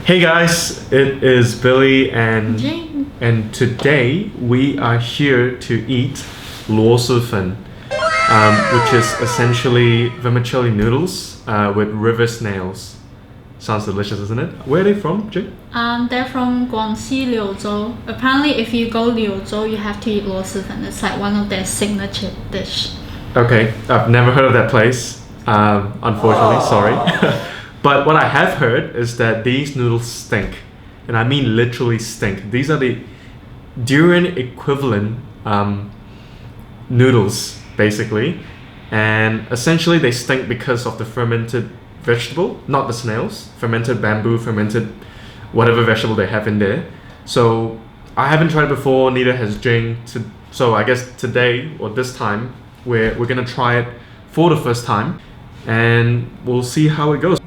Hey guys, it is Billy and Jing. today we are here to eat Luo Shi Fen, which is essentially vermicelli noodles with river snails. Sounds delicious, isn't it? Where are they from, Jing? They're from Guangxi, Liuzhou. Apparently, if you go Liuzhou, you have to eat Luo Shi Fen. It's like one of their signature dish. Okay, I've never heard of that place, unfortunately, sorry. But what I have heard is that these noodles stink, and I mean literally stink. These are the Durian equivalent noodles, basically, and essentially they stink because of the fermented vegetable, not the snails, fermented bamboo, fermented whatever vegetable they have in there. So I haven't tried it before, neither has Jing. So I guess today or this time we're gonna try it for the first time, and we'll see how it goes.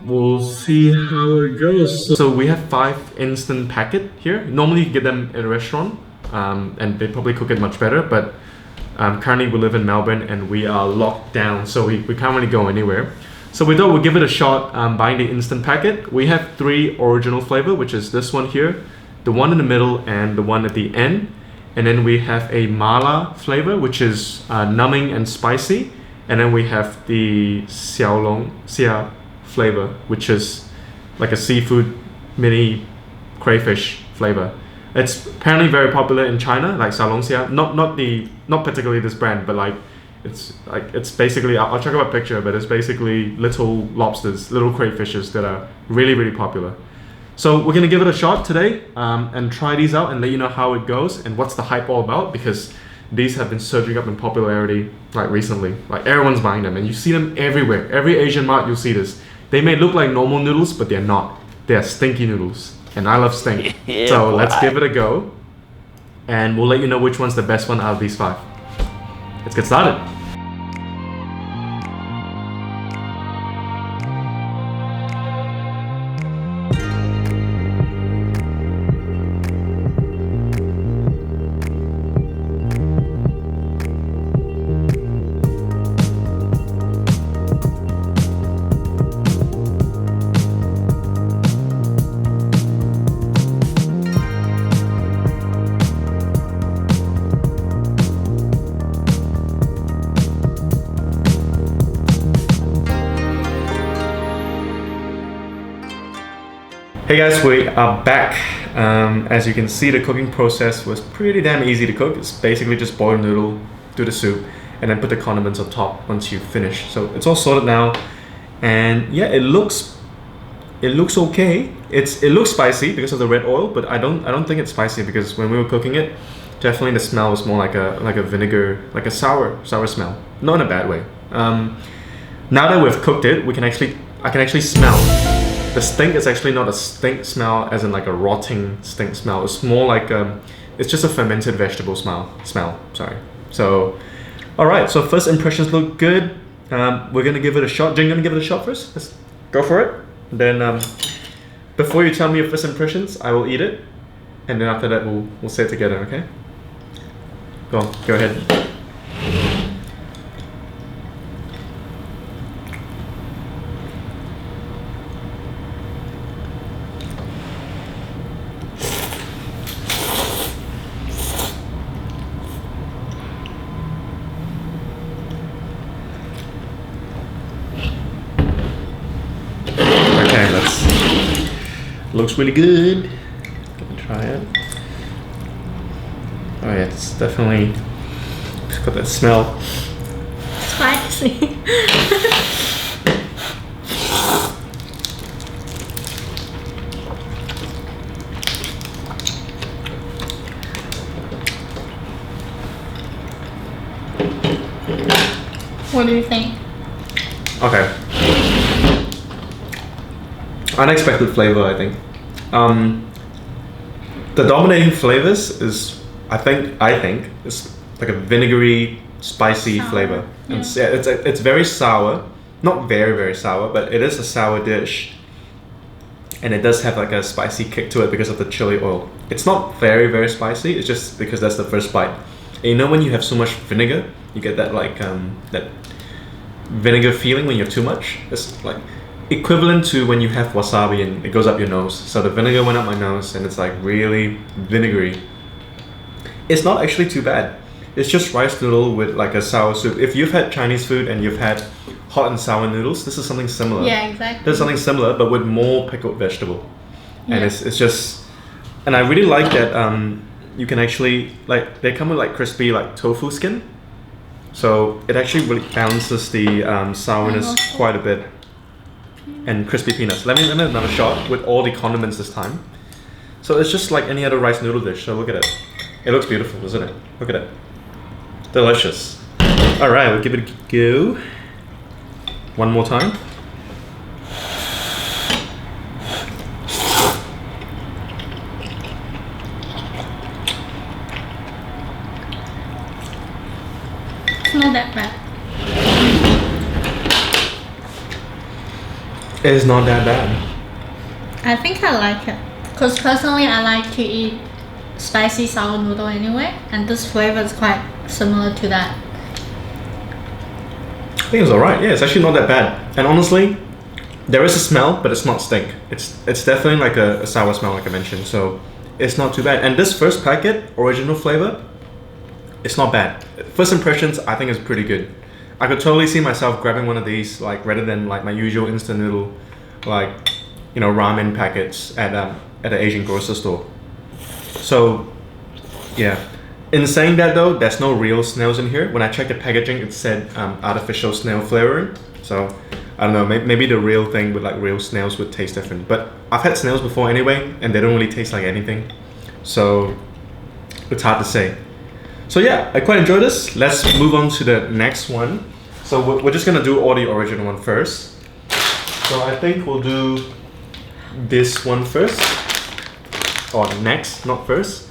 So we have 5 instant packet here. Normally you get them at a restaurant, and they probably cook it much better, but currently we live in Melbourne and we are locked down, so we can't really go anywhere. So we thought we'd give it a shot buying the instant packet. We have 3 original flavor, which is this one here, the one in the middle, and the one at the end. And then we have a mala flavor, which is numbing and spicy. And then we have the xiaolonxia flavor, which is like a seafood mini crayfish flavor. It's apparently very popular in China, like xiaolonxia. Not particularly this brand, but it's basically, I'll check out a picture, but it's basically little lobsters, little crayfishes that are really popular. So we're gonna give it a shot today and try these out and let you know how it goes and what's the hype all about, because these have been surging up in popularity like recently. Like everyone's buying them and you see them everywhere. Every Asian mart you'll see this. They may look like normal noodles, but they're not. They're stinky noodles, and I love stink. So let's give it a go, and we'll let you know which one's the best one out of these 5. Let's get started. Hey guys, we are back. As you can see, the cooking process was pretty damn easy to cook. It's basically just boil noodle, do the soup, and then put the condiments on top once you finish. So it's all sorted now, and yeah, it looks okay. It looks spicy because of the red oil, but I don't think it's spicy, because when we were cooking it, definitely the smell was more like a vinegar, like a sour smell, not in a bad way. Now that we've cooked it, I can actually smell. The stink is actually not a stink smell as in like a rotting stink smell. It's more like it's just a fermented vegetable smell, sorry. So alright, so first impressions look good. We're gonna give it a shot. Jing, gonna give it a shot first? Let's go for it. Then before you tell me your first impressions, I will eat it, and then after that we'll say it together, okay? Go ahead. Looks really good. Gonna try it. Oh yeah, it's definitely, it's got that smell. Spicy. What do you think? Okay. Unexpected flavor, I think. The dominating flavors is, I think, it's like a vinegary, spicy flavor. Yeah. It's very sour, not very sour, but it is a sour dish, and it does have like a spicy kick to it because of the chili oil. It's not very spicy. It's just because that's the first bite. And you know when you have so much vinegar, you get that like that vinegar feeling when you have too much. It's like equivalent to when you have wasabi and it goes up your nose. So the vinegar went up my nose and it's like really vinegary. It's not actually too bad. It's just rice noodle with like a sour soup. If you've had Chinese food and you've had hot and sour noodles, this is something similar. Yeah, exactly. There's something similar but with more pickled vegetable. And Yeah. it's just, and I really like that you can actually, like, they come with like crispy like tofu skin. So it actually really balances the sourness quite a bit. And crispy peanuts. Let me have another shot with all the condiments this time. So it's just like any other rice noodle dish. So look at it. It looks beautiful, doesn't it? Look at it. Delicious. All right, we'll give it a go. One more time. It's not that bad. It's not that bad. I think I like it. Because personally, I like to eat spicy sour noodle anyway. And this flavor is quite similar to that. I think it's alright. Yeah, it's actually not that bad. And honestly, there is a smell, but it's not stink. It's definitely like a sour smell, like I mentioned. So it's not too bad. And this first packet, original flavor, it's not bad. First impressions, I think is pretty good. I could totally see myself grabbing one of these, like rather than like my usual instant noodle, like, you know, ramen packets at an Asian grocery store. So, yeah. In saying that though, there's no real snails in here. When I checked the packaging, it said artificial snail flavoring. So, I don't know, maybe the real thing with like real snails would taste different. But I've had snails before anyway, and they don't really taste like anything. So, it's hard to say. So yeah, I quite enjoy this. Let's move on to the next one. So we're just gonna do all the original one first. So I think we'll do this one first. Or next, not first.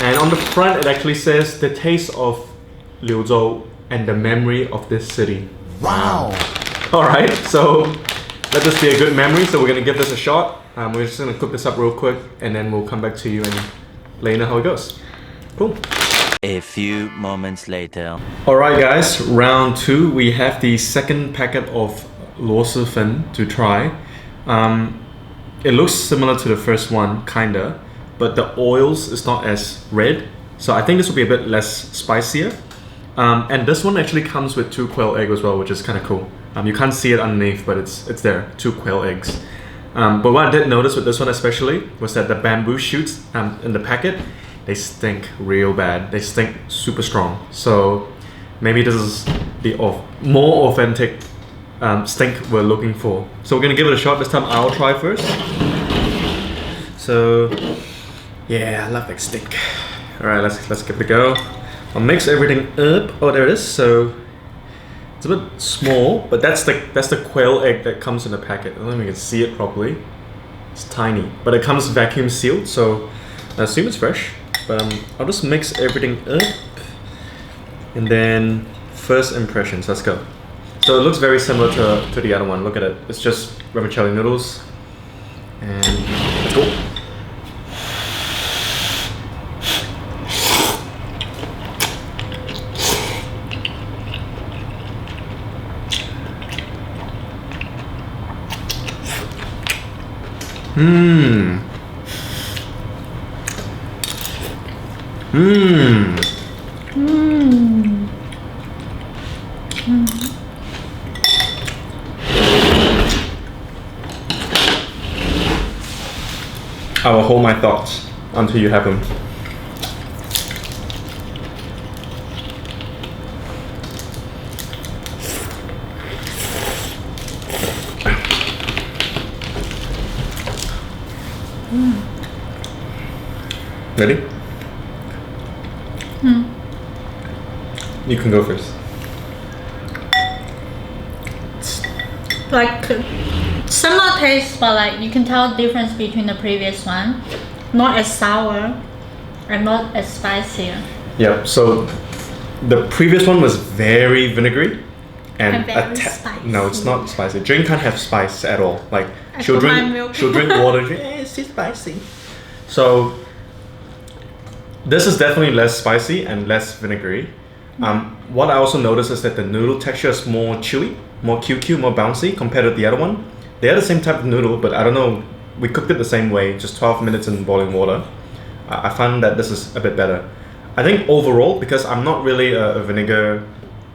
And on the front it actually says the taste of Liuzhou and the memory of this city. Wow. Alright, so let this be a good memory. So we're gonna give this a shot. We're just gonna cook this up real quick and then we'll come back to you and let you know how it goes. Cool. A few moments later. Alright guys, round 2. We have the second packet of Luo Shi Fen to try. It looks similar to the first one, kinda, but the oils is not as red. So I think this will be a bit less spicier. And this one actually comes with 2 quail eggs as well, which is kind of cool. You can't see it underneath, but it's there, 2 quail eggs. But what I did notice with this one especially was that the bamboo shoots in the packet, they stink real bad. They stink super strong. So maybe this is the more authentic stink we're looking for. So we're gonna give it a shot. This time I'll try first. So yeah, I love that stink. All right, let's give it a go. I'll mix everything up. Oh, there it is. So it's a bit small, but that's the quail egg that comes in the packet. I don't know if you can see it properly. It's tiny, but it comes vacuum sealed, so I assume it's fresh. But I'll just mix everything up, and then first impressions. Let's go. So it looks very similar to the other one. Look at it. It's just vermicelli noodles, and let's go. Mmm. Mmm. Mmm. I will hold my thoughts until you have them. Ready? You can go first. Like similar taste, but like you can tell the difference between the previous one. Not as sour and not as spicy. Yeah, so the previous one was very vinegary and very spicy. No, it's not spicy. Jing can't have spice at all. Like I she'll put my drink milk. she'll drink water. It's too spicy. So this is definitely less spicy and less vinegary. What I also noticed is that the noodle texture is more chewy. more QQ, more bouncy compared to the other one. They are the same type of noodle, but I don't know. We cooked it the same way, just 12 minutes in boiling water. I find that this is a bit better. I think overall, because I'm not really a vinegar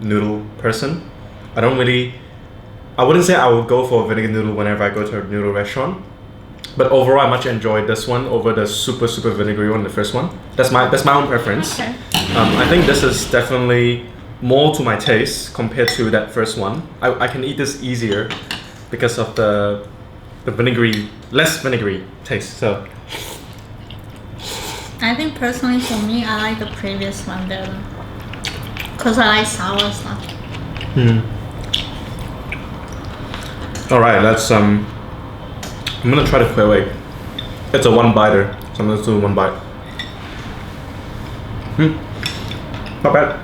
noodle person, I wouldn't say I would go for a vinegar noodle whenever I go to a noodle restaurant. But overall, I much enjoyed this one over the super vinegary one, the first one. That's my own preference. Okay. I think this is definitely more to my taste compared to that first one. I can eat this easier because of the less vinegary taste. So I think personally for me, I like the previous one better. Cause I like sour stuff. All right, let's I'm gonna try the Kueh Wei. It's a one biter, so I'm gonna do one bite. Not bad.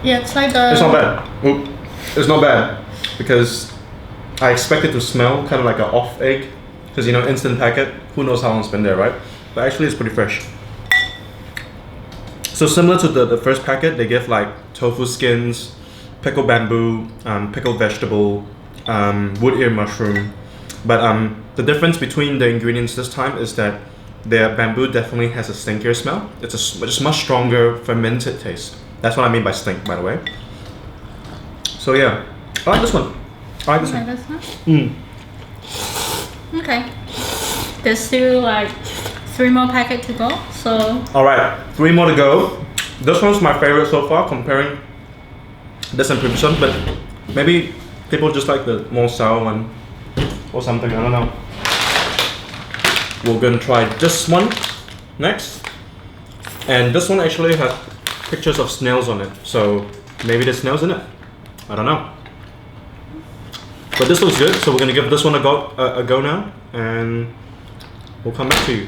Yeah, it's like the. It's not bad. Oop. It's not bad because I expect it to smell kind of like an off egg, because you know, instant packet. Who knows how long it's been there, right? But actually, it's pretty fresh. So similar to the first packet, they give like tofu skins, pickled bamboo, pickled vegetable, wood ear mushroom. But the difference between the ingredients this time is that their bamboo definitely has a stinkier smell. It's a much stronger fermented taste. That's what I mean by stink, by the way. So yeah, I like this one. I like this one. This one? Okay. There's still like 3 more packets to go, so. Alright, 3 more to go. This one's my favorite so far, comparing this and previous one, but maybe people just like the more sour one or something, I don't know. We're gonna try this one next. And this one actually has pictures of snails on it, so maybe there's snails in it. I don't know. But this looks good, so we're gonna give this one a go now, and we'll come back to you.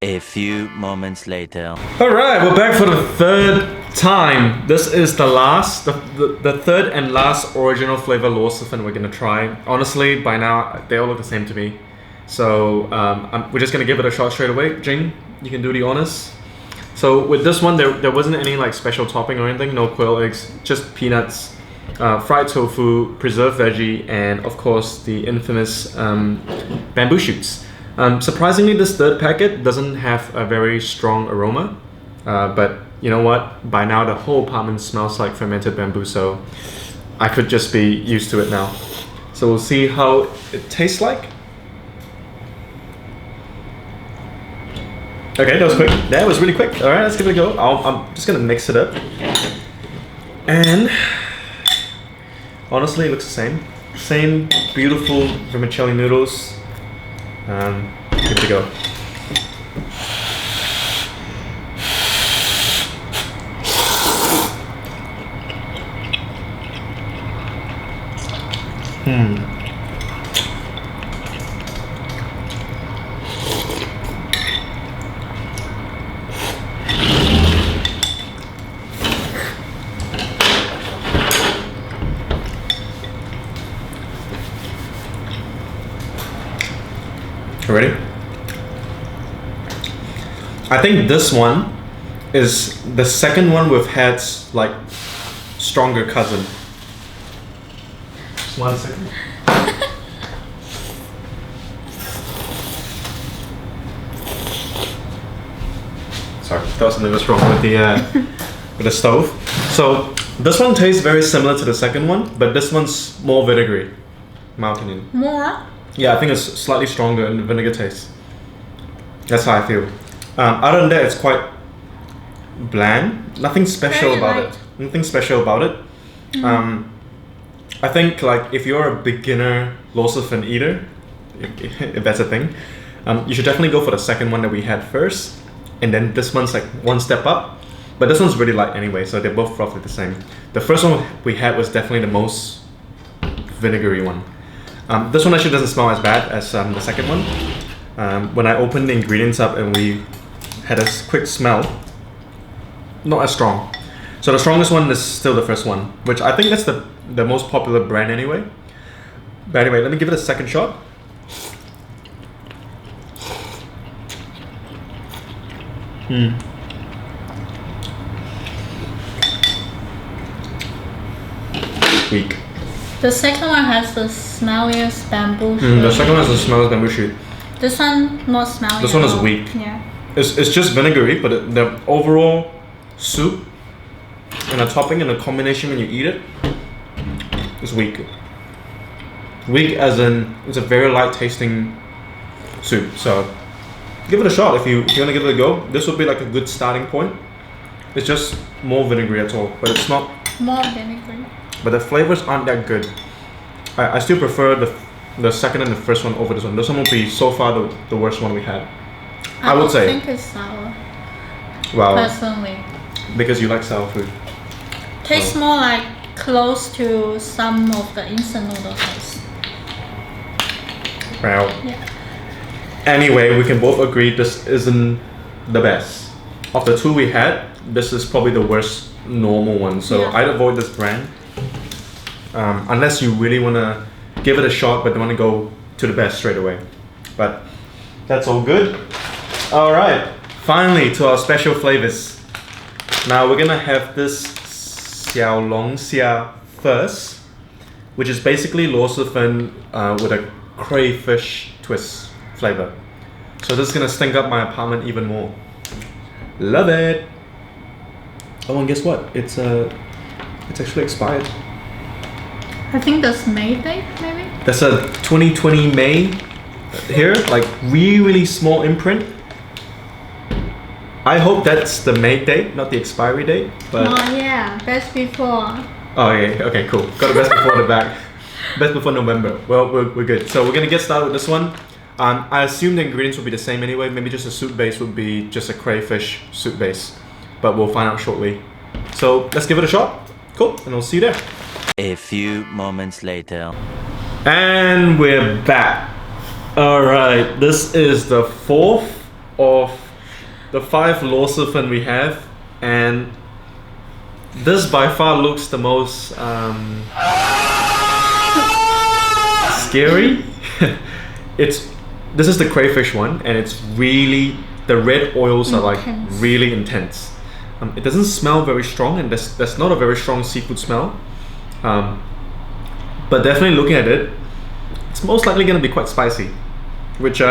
A few moments later. Alright, we're back for the 3rd time. This is the last, the 3rd and last original flavor Luo Shi Fen we're gonna try. Honestly, by now, they all look the same to me. So we're just gonna give it a shot straight away. Jing, you can do the honors. So with this one, there wasn't any like special topping or anything, no quail eggs, just peanuts, fried tofu, preserved veggie, and of course the infamous bamboo shoots. Surprisingly, this 3rd packet doesn't have a very strong aroma, but you know what? By now the whole apartment smells like fermented bamboo, so I could just be used to it now. So we'll see how it tastes like. Okay, that was quick. That was really quick. All right, let's give it a go. I'm just gonna mix it up, and honestly, it looks the same. Same beautiful vermicelli noodles. Give it a go. Ready? I think this one is the second one we've had like stronger cousin. Just 1 second. Sorry, thought something was wrong with the stove. So this one tastes very similar to the second one, but this one's more vinegary, in my opinion. More? Yeah, I think it's slightly stronger in the vinegar taste. That's how I feel. Other than that, it's quite bland. Nothing special Very about light. it. Nothing special about it. I think like if you're a beginner Luo Shi Fen eater, if that's a thing, you should definitely go for the second one that we had first, and then this one's like 1 step up. But this one's really light anyway, so they're both roughly the same. The first one we had was definitely the most vinegary one. This one actually doesn't smell as bad as the second one. When I opened the ingredients up and we had a quick smell, not as strong. So the strongest one is still the first one, which I think that's the most popular brand anyway. But anyway, let me give it a second shot. Weak. The second one has the smelliest bamboo shoot. The second one has the smelliest bamboo shoot. This one not smelly. This one is weak. Yeah. It's just vinegary, but the overall soup and the topping and the combination when you eat it is weak. Weak as in it's a very light tasting soup. So give it a shot if you want to give it a go. This would be like a good starting point. It's just more vinegary at all, but it's not more vinegary. But the flavors aren't that good. I still prefer the second and the first one over this one. This one will be so far the worst one we had. I would say. I think it's sour. Wow. Personally. Because you like sour food. Tastes So. more like close to some of the instant noodle taste. Wow. Yeah. Anyway, we can both agree this isn't the best. Of the two we had, this is probably the worst normal one. So Yeah. I'd avoid this brand. Unless you really want to give it a shot but don't want to go to the best straight away. But that's all good. All right, finally to our special flavors. Now we're gonna have this xiao long xia first, which is basically Luo Shi Fen with a crayfish twist flavor. So this is gonna stink up my apartment even more. Love it. Oh, and guess what? It's actually expired. I think that's May date, maybe? That's a 2020 May here, like really small imprint. I hope that's the May date, not the expiry date. But Oh yeah, best before. oh yeah, okay, cool. Got the best before the back. Best before November. Well, we're good. So we're gonna get started with this one. I assume the ingredients will be the same anyway. Maybe just a soup base would be just a crayfish soup base, but we'll find out shortly. So let's give it a shot. Cool, and we'll see you there. A few moments later. And we're back. All right, this is the fourth of the 5 Luo Shi Fen we have, and this by far looks the most scary. This is the crayfish one, and it's really, the red oils are like Intense. really intense. It doesn't smell very strong, and there's not a very strong seafood smell. But definitely looking at it, it's most likely going to be quite spicy, which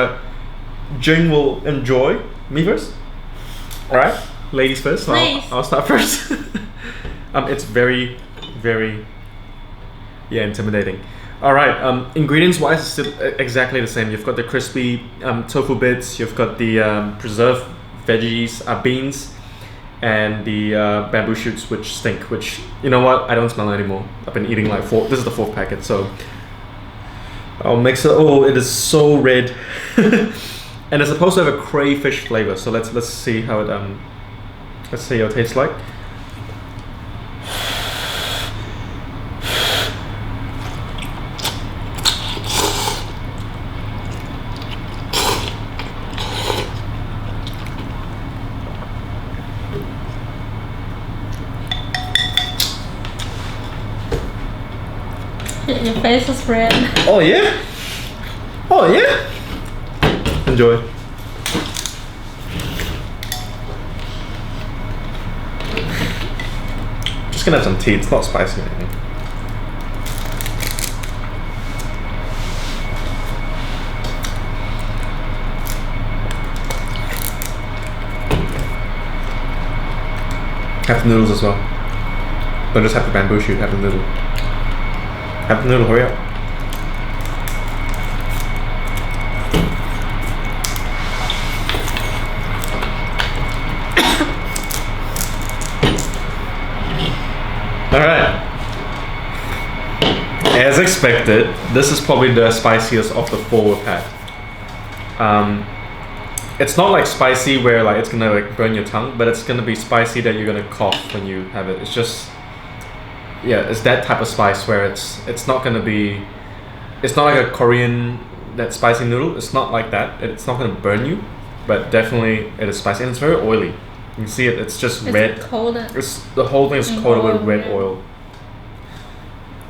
Jing will enjoy. Me first? Alright, ladies first. So Please. I'll start first. It's very, very, intimidating. Alright, ingredients wise, it's still exactly the same. You've got the crispy tofu bits, you've got the preserved veggies, beans, and the bamboo shoots, which stink, which, you know what, I don't smell anymore. I've been eating like 4, this is the 4th packet, so I'll mix it. Oh, it is so red. And it's supposed to have a crayfish flavor, so let's see how it let's see how it tastes like. Your face is red. Oh yeah? Oh yeah? Enjoy. Just gonna have some tea, it's not spicy or anything. Have the noodles as well. Don't just have the bamboo shoot, have the noodle. Have the noodle, hurry up. Alright. As expected, this is probably the spiciest of the 4 we've had. It's not like spicy where like it's gonna like burn your tongue, but it's gonna be spicy that you're gonna cough when you have it. It's just, yeah, it's that type of spice where it's not gonna be, it's not like a Korean, that spicy noodle. It's not like that. It's not gonna burn you, but definitely it is spicy, and it's very oily. You can see it. It's just red. It's coated. It's the whole thing is In coated with oil, red yeah. oil.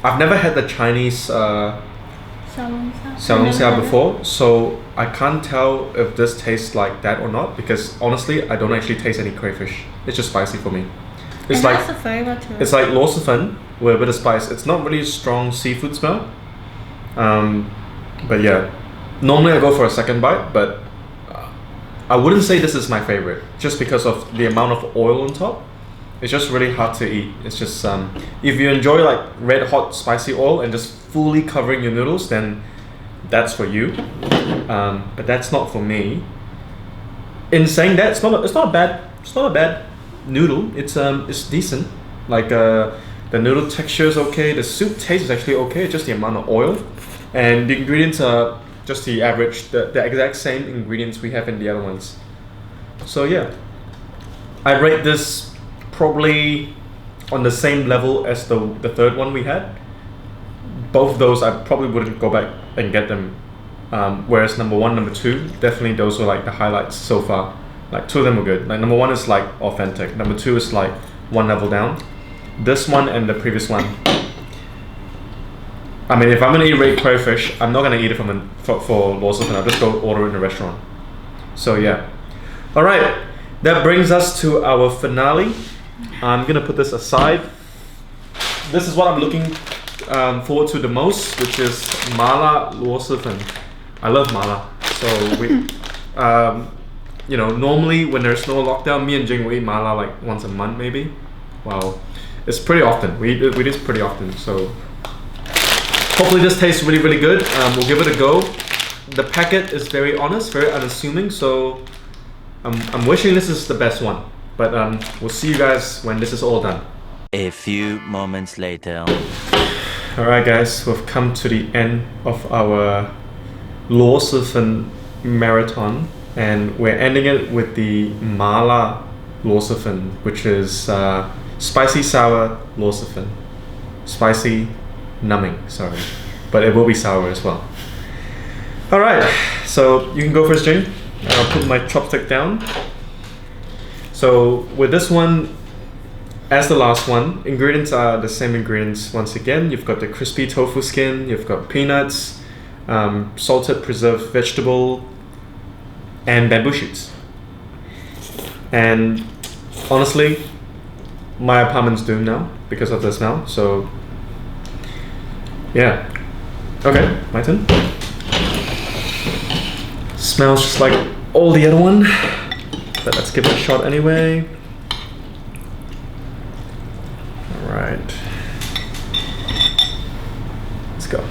I've never had the Chinese xiaolongjia before, so I can't tell if this tastes like that or not, because honestly, I don't actually taste any crayfish. It's just spicy for me. It's It like has a flavor to it. it's like Luo Shi Fen, with a bit of spice. It's not really a strong seafood smell. But yeah, normally I go for a second bite, but I wouldn't say this is my favorite just because of the amount of oil on top. It's just really hard to eat. It's just if you enjoy like red hot spicy oil and just fully covering your noodles, then that's for you. But that's not for me. In saying that, it's not a bad noodle. It's decent. Like the noodle texture is okay. The soup taste is actually okay. It's just the amount of oil, and the ingredients are just the average, the exact same ingredients we have in the other ones. So yeah, I rate this probably on the same level as the third one we had. Both of those I probably wouldn't go back and get them. Whereas number 1, number 2, definitely those were like the highlights so far. Like 2 of them were good. Like number 1 is like authentic. Number 2 is like one level down. This one and the previous one. I mean, if I'm gonna eat red crayfish, I'm not gonna eat it for Luo Shi Fen. I'll just go order it in a restaurant. So yeah. All right, that brings us to our finale. I'm gonna put this aside. This is what I'm looking forward to the most, which is mala Luo Shi Fen. I love mala. So we, normally when there's no lockdown, me and Jing will eat mala like once a month maybe. Wow, it's pretty often. We do this pretty often. So hopefully this tastes really, really good. We'll give it a go. The packet is very honest, very unassuming. So I'm wishing this is the best one. But we'll see you guys when this is all done. A few moments later. Alright guys, we've come to the end of our Luo Shi Fen marathon, and we're ending it with the mala Luo Shi Fen, which is spicy sour Luo Shi Fen. Spicy numbing, sorry. But it will be sour as well. Alright, so you can go first, Jing. I'll put my chopstick down. So with this one, as the last one, ingredients are the same ingredients once again. You've got the crispy tofu skin, you've got peanuts, salted preserved vegetable, and bamboo shoots. And honestly, my apartment's doomed now because of the smell, so yeah. Okay, my turn. Smells just like all the other one, but let's give it a shot anyway. Alright. Let's go.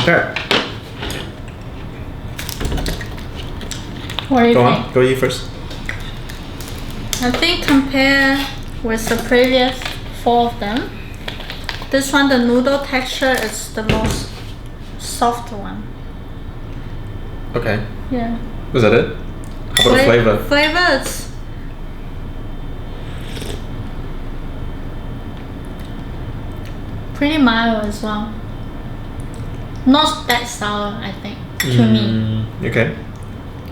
Okay. What do you Go think? on, go you first. I think compared with the previous 4 of them, this one, the noodle texture is the most soft one. Okay. Yeah. Was that it? How about the flavor? Flavor is pretty mild as well. Not that sour, I think, to me. Okay.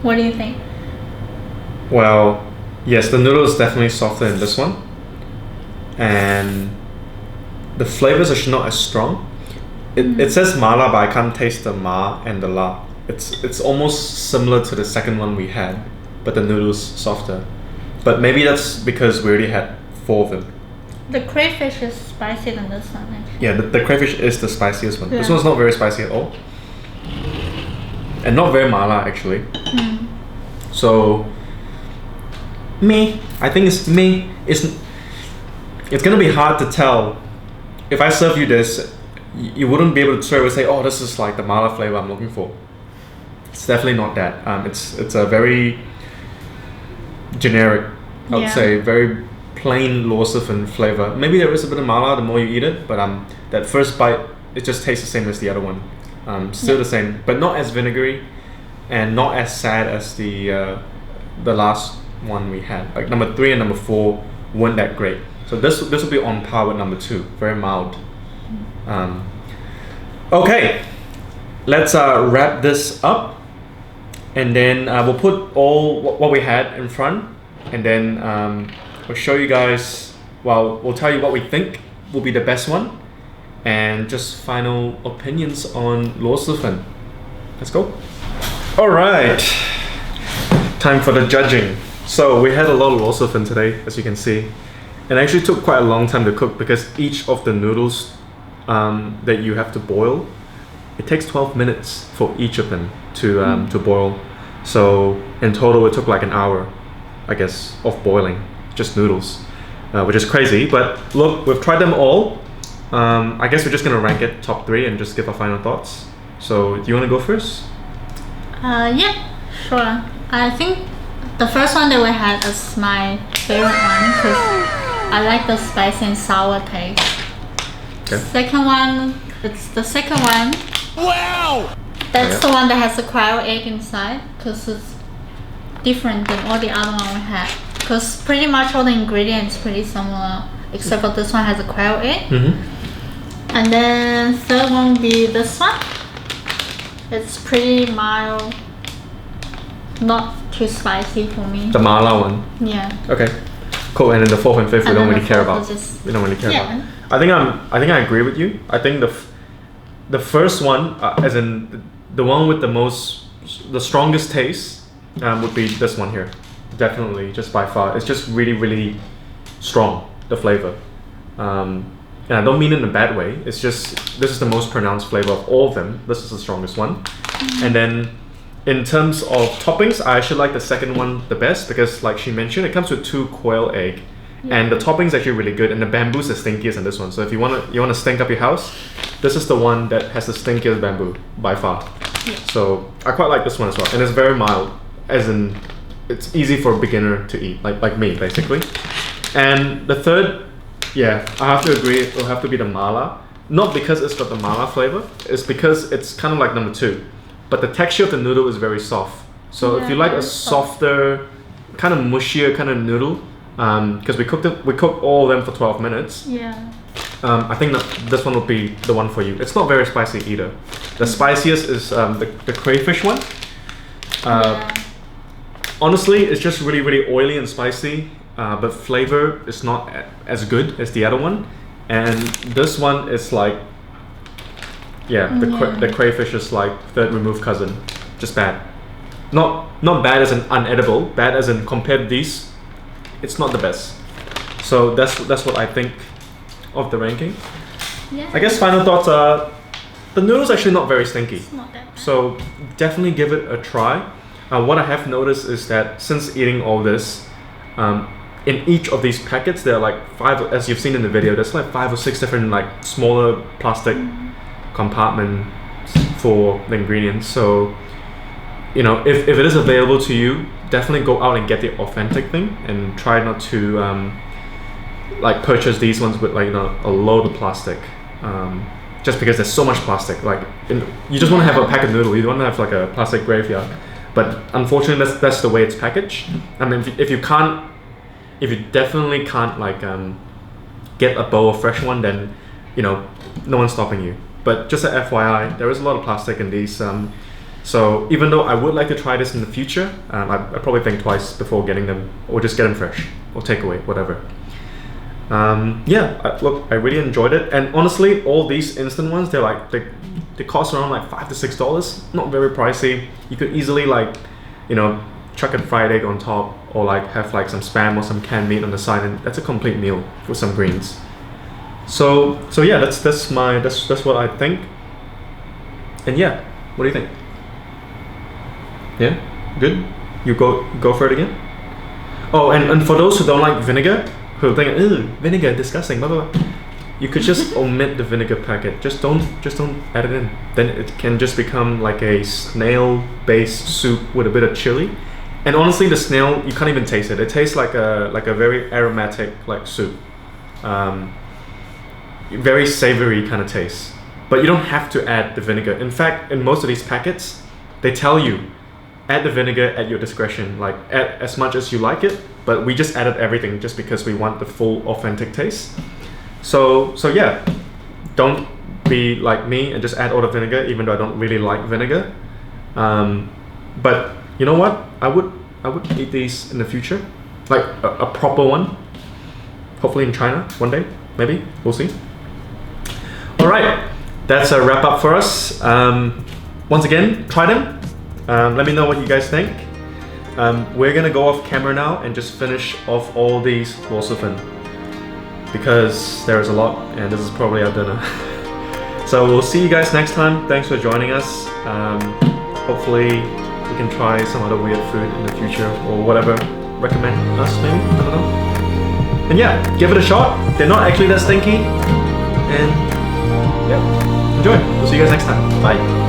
What do you think? Well, yes, the noodle is definitely softer in this one. And the flavors are not as strong. It says mala, but I can't taste the ma and the la. It's almost similar to the second one we had, but the noodle's softer. But maybe that's because we already had 4 of them. The crayfish is spicier than this one, actually. Yeah, the crayfish is the spiciest one. Yeah. This one's not very spicy at all. And not very mala, actually. So, I think it's me. It's gonna be hard to tell. If I serve you this, you wouldn't be able to straight away say, oh, this is like the mala flavor I'm looking for. It's definitely not that. It's a very generic, I would say, very plain Luo Shi Fen flavor. Maybe there is a bit of mala the more you eat it, but that first bite, it just tastes the same as the other one. Still the same, but not as vinegary and not as sad as the last one we had. Like number 3 and number 4 weren't that great. So this will be on par with number 2, very mild. Okay, let's wrap this up. And then we'll put all what we had in front, and then we'll show you guys. Well, we'll tell you what we think will be the best one, and just final opinions on Luo Shi Fen. Let's go. All right, time for the judging. So we had a lot of Luo Shi Fen today, as you can see. And it actually took quite a long time to cook because each of the noodles that you have to boil, it takes 12 minutes for each of them to boil. So in total, it took like an hour, I guess, of boiling just noodles, which is crazy. But look, we've tried them all. I guess we're just gonna rank it top 3 and just give our final thoughts. So do you want to go first? Yeah, sure. I think the first one that we had is my favorite one because I like the spicy and sour taste. Okay. Second one, it's the second one. Wow! That's the one that has a quail egg inside because it's different than all the other one we had. Because pretty much all the ingredients pretty similar, except for this one has a quail egg. And then third one will be this one. It's pretty mild, not too spicy for me. The mala one. Yeah. Okay. Cool. And then the fourth and fifth we And don't then really the care fourth about. is just- We don't really care Yeah. about. I think I agree with you. I think the first one, as in the one with the strongest taste, would be this one here. Definitely, just by far. It's just really, really strong, the flavor. And I don't mean it in a bad way. It's just, this is the most pronounced flavor of all of them. This is the strongest one. And then in terms of toppings, I actually like the second one the best because, like she mentioned, it comes with 2 quail egg. And the topping's actually really good, and the bamboo's the stinkiest in this one. So if you wanna stink up your house, this is the one that has the stinkiest bamboo by far. So I quite like this one as well, and it's very mild, as in it's easy for a beginner to eat, like me basically. And the third, yeah, I have to agree, it'll have to be the mala. Not because it's got the mala flavor, it's because it's kind of like number 2. But the texture of the noodle is very soft. So if you like a softer, kind of mushier kind of noodle, because we cooked all of them for 12 minutes. Yeah. I think that this one will be the one for you. It's not very spicy either. The spiciest is the crayfish one. Honestly, it's just really, really oily and spicy, but flavor is not as good as the other one. And this one is like, the crayfish is like third removed cousin, just bad. Not bad as in unedible, bad as in compared to these, it's not the best. So that's what I think of the ranking. Yeah. I guess final thoughts are, the noodle's actually not very stinky. It's not that bad. So definitely give it a try. What I have noticed is that since eating all this, in each of these packets there are like 5, as you've seen in the video, there's like 5 or 6 different like smaller plastic compartments for the ingredients. So you know, if it is available to you, definitely go out and get the authentic thing and try not to like purchase these ones with, like, you know, a load of plastic, just because there's so much plastic. Like you just want to have a pack of noodle, you don't want to have like a plastic graveyard. But unfortunately that's the way it's packaged. I mean, if you definitely can't like get a bowl of fresh one, then you know, no one's stopping you. But just a FYI, there is a lot of plastic in these. So even though I would like to try this in the future, I probably think twice before getting them, or just get them fresh, or take away, whatever. Look, I really enjoyed it, and honestly, all these instant ones, they're like they cost around like $5 to $6. Not very pricey. You could easily, like, you know, chuck a fried egg on top, or like have like some spam or some canned meat on the side, and that's a complete meal with some greens. So yeah, that's what I think. And yeah, what do you think? Yeah, good. You go for it again. Oh, and for those who don't like vinegar, who think, ew, vinegar, disgusting, blah blah blah, you could just omit the vinegar packet. Just don't add it in. Then it can just become like a snail-based soup with a bit of chili. And honestly, the snail, you can't even taste it. It tastes like a very aromatic like soup, very savory kind of taste. But you don't have to add the vinegar. In fact, in most of these packets, they tell you, add the vinegar at your discretion, like add as much as you like it, but we just added everything just because we want the full authentic taste. So yeah, don't be like me and just add all the vinegar, even though I don't really like vinegar. But you know what? I would eat these in the future, like a proper one. Hopefully in China one day, maybe. We'll see. All right, that's a wrap up for us. Once again, try them. Let me know what you guys think. We're gonna go off camera now and just finish off all these Luo Shi Fen because there's a lot, and this is probably our dinner. So we'll see you guys next time. Thanks for joining us. Hopefully we can try some other weird food in the future or whatever. Recommend us maybe, I don't know. And yeah, give it a shot. They're not actually that stinky. And yeah, enjoy. We'll see you guys next time. Bye.